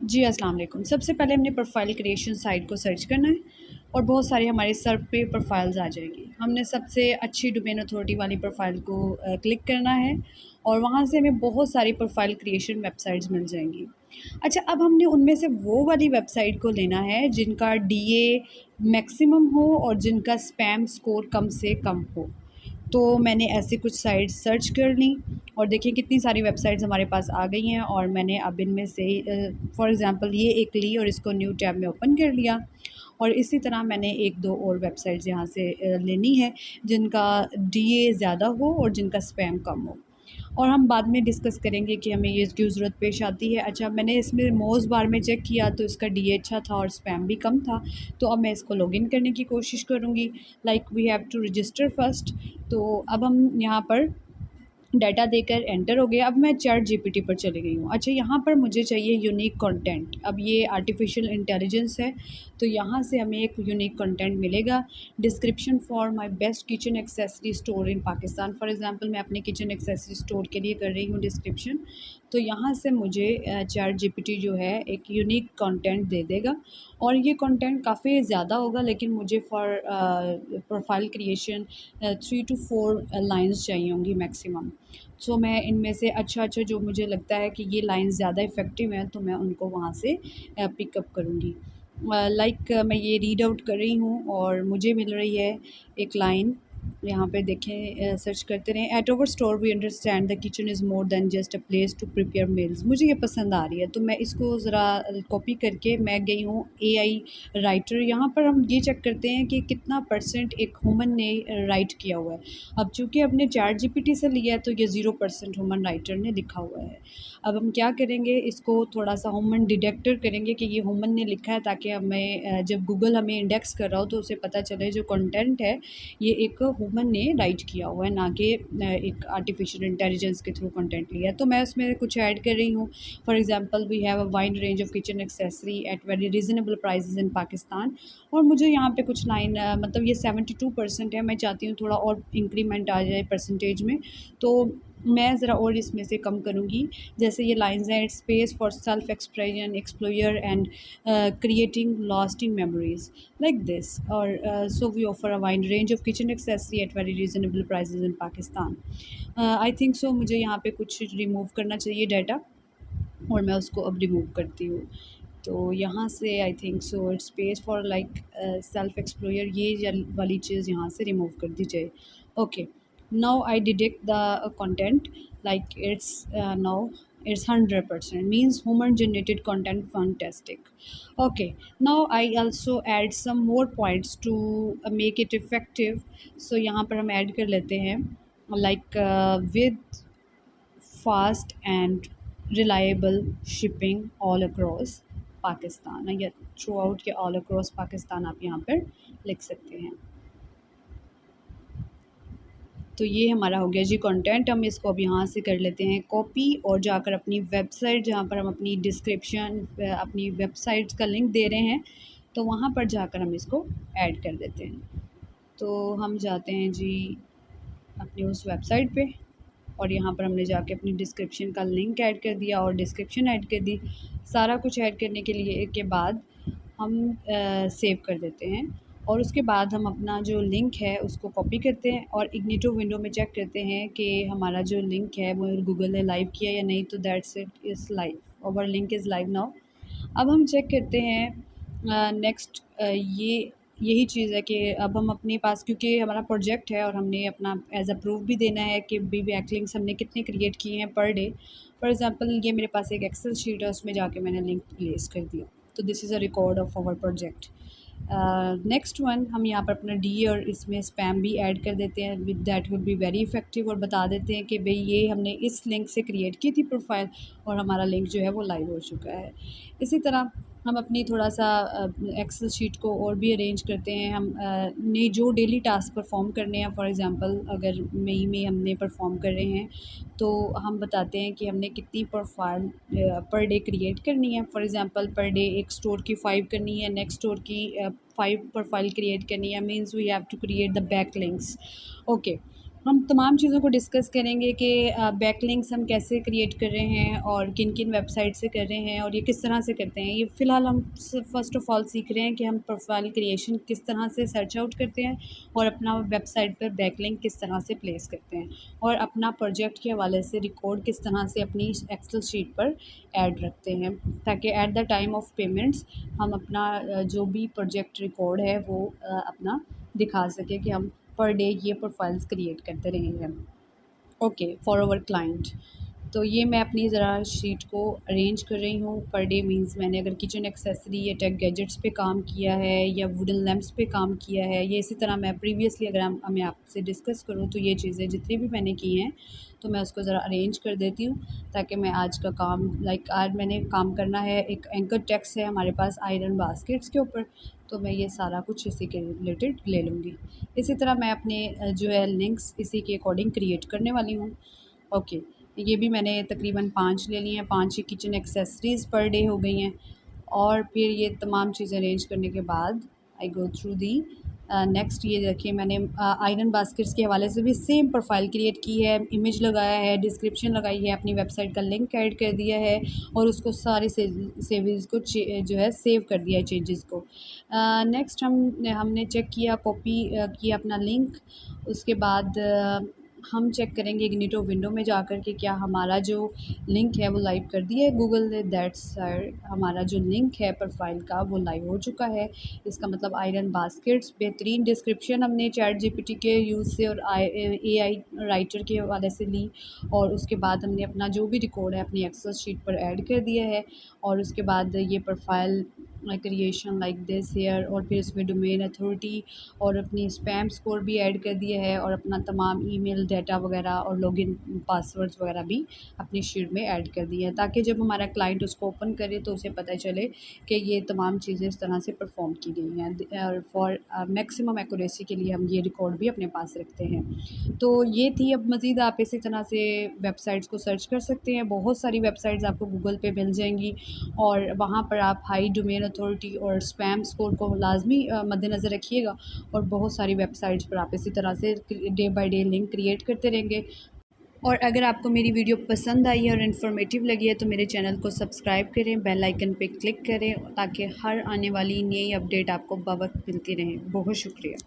जी, अस्सलाम वालेकुम। सबसे पहले हमने प्रोफ़ाइल क्रिएशन साइट को सर्च करना है और बहुत सारे हमारे सर्च पे प्रोफ़ाइल्स आ जाएँगी। हमने सबसे अच्छी डोमेन अथॉरिटी वाली प्रोफ़ाइल को क्लिक करना है और वहाँ से हमें बहुत सारी प्रोफ़ाइल क्रिएशन वेबसाइट्स मिल जाएँगी। अच्छा, अब हमने उनमें से वो वाली वेबसाइट को लेना है जिनका डीए मैक्सिमम हो और जिनका स्पैम स्कोर कम से कम हो। तो मैंने ऐसे कुछ साइट्स सर्च कर लीं और देखिए कितनी सारी वेबसाइट्स हमारे पास आ गई हैं और मैंने अब इनमें से फॉर एग्ज़ाम्पल ये एक ली और इसको न्यू टैब में ओपन कर लिया। और इसी तरह मैंने 1-2 और वेबसाइट्स यहाँ से लेनी है जिनका डीए ज़्यादा हो और जिनका स्पैम कम हो। और हम बाद में डिस्कस करेंगे कि हमें ये क्यों ज़रूरत पेश आती है। अच्छा, मैंने इसमें मोज़ बार में चेक किया तो इसका डीए अच्छा था और स्पैम भी कम था। तो अब मैं इसको लॉगिन करने की कोशिश करूँगी। Like we have to register first. तो अब हम यहाँ पर डाटा देकर एंटर हो गया। अब मैं चैट जीपीटी पर चली गई हूँ। अच्छा, यहाँ पर मुझे चाहिए यूनिक कंटेंट। अब ये आर्टिफिशियल इंटेलिजेंस है, तो यहाँ से हमें एक यूनिक कंटेंट मिलेगा। Description for my best kitchen accessory store in Pakistan. For example मैं अपने किचन एक्सेसरी स्टोर के लिए कर रही हूँ डिस्क्रिप्शन। तो यहाँ से मुझे चैट जीपीटी जो है एक यूनिक कंटेंट दे देगा और ये कंटेंट काफ़ी ज़्यादा होगा, लेकिन मुझे for profile creation 3 to 4 lines चाहिए होंगी मैक्सिमम। सो मैं इनमें से अच्छा जो मुझे लगता है कि ये लाइन ज़्यादा इफ़ेक्टिव हैं तो मैं उनको वहाँ से पिकअप करूँगी। लाइक मैं ये रीड आउट कर रही हूँ और मुझे मिल रही है एक लाइन। यहाँ पे देखें, सर्च करते रहें। At our store we understand the kitchen is more than just a place to prepare meals. मुझे ये पसंद आ रही है तो मैं इसको ज़रा कॉपी करके मैं गई हूँ एआई राइटर। यहाँ पर हम ये चेक करते हैं कि कितना परसेंट एक ह्यूमन ने राइट किया हुआ है। अब चूँकि हमने चैट जीपीटी से लिया है तो ये 0% ह्यूमन राइटर ने लिखा हुआ है। अब हम क्या करेंगे, इसको थोड़ा-सा ह्यूमन डिटेक्टर करेंगे कि ये ह्यूमन ने लिखा है, ताकि हमें जब गूगल हमें इंडेक्स कर रहा हो तो उसे पता चले जो कंटेंट है ये एक ह्यूमन ने राइट किया हुआ है, ना कि एक आर्टिफिशियल इंटेलिजेंस के थ्रू कंटेंट लिया है। तो मैं उसमें कुछ ऐड कर रही हूँ। For example we have a wide range of kitchen accessory at very reasonable prices in Pakistan. और मुझे यहाँ पे कुछ लाइन मतलब ये 72% है, मैं चाहती हूँ थोड़ा और इंक्रीमेंट आ जाए परसेंटेज में। तो मैं ज़रा और इसमें से कम करूँगी। जैसे ये लाइन्स हैं, it's space for self expression explorer and creating lasting memories like this. और so we offer a wide range of kitchen accessory at very reasonable prices in Pakistan. I think so मुझे यहाँ पे कुछ रिमूव करना चाहिए data और मैं उसको अब रिमूव करती हूँ। तो यहाँ से I think so it's space for like self explorer, ये वाली चीज़ यहाँ से रिमूव कर दी जाए। Okay, now I detect the content like it's now it's 100% means human generated content fantastic. Okay, now I also add some more points to make it effective. So यहाँ पर हम ऐड कर लेते हैं like with fast and reliable shipping all across Pakistan, या through out या all across Pakistan आप यहाँ पर लिख सकते हैं। तो ये हमारा हो गया जी कंटेंट। हम इसको अब यहाँ से कर लेते हैं कॉपी और जाकर अपनी वेबसाइट, जहाँ पर हम अपनी डिस्क्रिप्शन अपनी वेबसाइट्स का लिंक दे रहे हैं, तो वहाँ पर जाकर हम इसको ऐड कर देते हैं। तो हम जाते हैं जी अपनी उस वेबसाइट पे और यहाँ पर हमने जाके अपनी डिस्क्रिप्शन का लिंक ऐड कर दिया और डिस्क्रिप्शन ऐड कर दी। सारा कुछ ऐड करने के बाद हम सेव कर देते हैं और उसके बाद हम अपना जो लिंक है उसको कॉपी करते हैं और इग्निटो विंडो में चेक करते हैं कि हमारा जो लिंक है वो गूगल ने लाइव किया या नहीं। तो that's it is live, our link is live now. अब हम चेक करते हैं नेक्स्ट, ये यही चीज़ है कि अब हम अपने पास, क्योंकि हमारा प्रोजेक्ट है और हमने अपना एज अ प्रूफ भी देना है कि बी बैकलिंक्स हमने कितने क्रिएट किए हैं पर डे। फॉर एग्जांपल ये मेरे पास एक एक्सेल शीट है, उसमें जाके मैंने लिंक प्लेस कर दिया। तो this is a record of our project. Next one, हम यहाँ पर अपना डी और इसमें स्पैम भी ऐड कर देते हैं, with that will be very effective, और बता देते हैं कि भाई ये हमने इस लिंक से क्रिएट की थी प्रोफाइल और हमारा लिंक जो है वो लाइव हो चुका है। इसी तरह हम अपनी थोड़ा सा एक्सेल शीट को और भी अरेंज करते हैं। हम ने जो डेली टास्क परफॉर्म करने हैं, फॉर एग्जांपल अगर मई में हमने परफॉर्म कर रहे हैं तो हम बताते हैं कि हमने कितनी प्रोफाइल पर डे क्रिएट करनी है। फॉर एग्जांपल पर डे एक स्टोर की 5 करनी है, नेक्स्ट स्टोर की 5 प्रोफाइल क्रिएट करनी है, means we have to create the back links. Okay, हम तमाम चीज़ों को डिस्कस करेंगे कि बैकलिंक्स हम कैसे क्रिएट कर रहे हैं और किन-किन वेबसाइट से कर रहे हैं और ये किस तरह से करते हैं। ये फ़िलहाल हम फ़र्स्ट ऑफ़ ऑल सीख रहे हैं कि हम प्रोफ़ाइल क्रिएशन किस तरह से सर्च आउट करते हैं और अपना वेबसाइट पर बैकलिंक किस तरह से प्लेस करते हैं और अपना प्रोजेक्ट के हवाले से रिकॉर्ड किस तरह से अपनी एक्सेल शीट पर ऐड रखते हैं, ताकि at the time of payments हम अपना जो भी प्रोजेक्ट रिकॉर्ड है वो अपना दिखा सकें कि हम पर डे ये प्रोफाइल्स क्रिएट करते रहे हैं। Okay for our client. तो ये मैं अपनी ज़रा शीट को अरेंज कर रही हूँ। पर डे मीन्स मैंने अगर किचन एक्सेसरी या टेक गैजेट्स पे काम किया है या वुडन लैंप्स पे काम किया है, ये इसी तरह मैं प्रीवियसली अगर मैं आपसे डिस्कस करूँ तो ये चीज़ें जितनी भी मैंने की हैं तो मैं उसको ज़रा अरेंज कर देती हूँ, ताकि मैं आज का काम आज मैंने काम करना है, एक एंकर टेक्स्ट है हमारे पास आयरन बास्केट्स के ऊपर, तो मैं ये सारा कुछ इसी के रिलेटेड ले लूँगी। इसी तरह मैं अपने जो है लिंक्स इसी के अकॉर्डिंग क्रिएट करने वाली हूँ। ओके, ये भी मैंने तकरीबन 5 ले ली हैं, 5 ही किचन एक्सेसरीज़ पर डे हो गई हैं। और फिर ये तमाम चीज़ें अरेंज करने के बाद आई गो थ्रू दी नेक्स्ट। ये देखिए मैंने आयरन बास्केट्स के हवाले से भी सेम प्रोफाइल क्रिएट की है, इमेज लगाया है, डिस्क्रिप्शन लगाई है, अपनी वेबसाइट का लिंक ऐड कर दिया है और उसको सारे सेविंग्स को जो है सेव कर दिया है चेंजेस को। नेक्स्ट हमने चेक किया, कॉपी किया अपना लिंक। उसके बाद हम चेक करेंगे इग्निटो विंडो में जाकर के क्या हमारा जो लिंक है वो लाइव कर दिया है गूगल ने। दैट्स हमारा जो लिंक है प्रोफाइल का वो लाइव हो चुका है। इसका मतलब आयरन बास्केट्स, बेहतरीन डिस्क्रिप्शन हमने चैट जीपीटी के यूज़ से और एआई राइटर के हवाले से ली, और उसके बाद हमने अपना जो भी रिकॉर्ड है अपनी एक्सेल शीट पर ऐड कर दिया है। और उसके बाद ये profile creation like this here, और फिर इसमें डोमेन अथॉरिटी और अपनी स्पैम स्कोर भी ऐड कर दिया है और अपना तमाम ईमेल डाटा वगैरह और लॉगिन पासवर्ड्स वगैरह भी अपनी शीट में ऐड कर दिया है, ताकि जब हमारा क्लाइंट उसको ओपन करे तो उसे पता चले कि ये तमाम चीज़ें इस तरह से परफॉर्म की गई हैं। और फॉर मैक्सिमम एक्यूरेसी के लिए हम ये रिकॉर्ड भी अपने पास रखते हैं। तो ये थी। अब मज़ीद आप इसी तरह से वेबसाइट्स को सर्च कर सकते हैं, बहुत सारी वेबसाइट्स आपको गूगल पे मिल जाएंगी और वहाँ पर आप हाई डोमेन अथॉरिटी और स्पैम स्कोर को लाजमी मद्देनज़र रखिएगा, और बहुत सारी वेबसाइट्स पर आप इसी तरह से day by day link create करते रहेंगे। और अगर आपको मेरी वीडियो पसंद आई है और इन्फॉर्मेटिव लगी है तो मेरे चैनल को सब्सक्राइब करें, बेल आइकन पे क्लिक करें, ताकि हर आने वाली नई अपडेट आपको बवक्त मिलती रहे। बहुत शुक्रिया।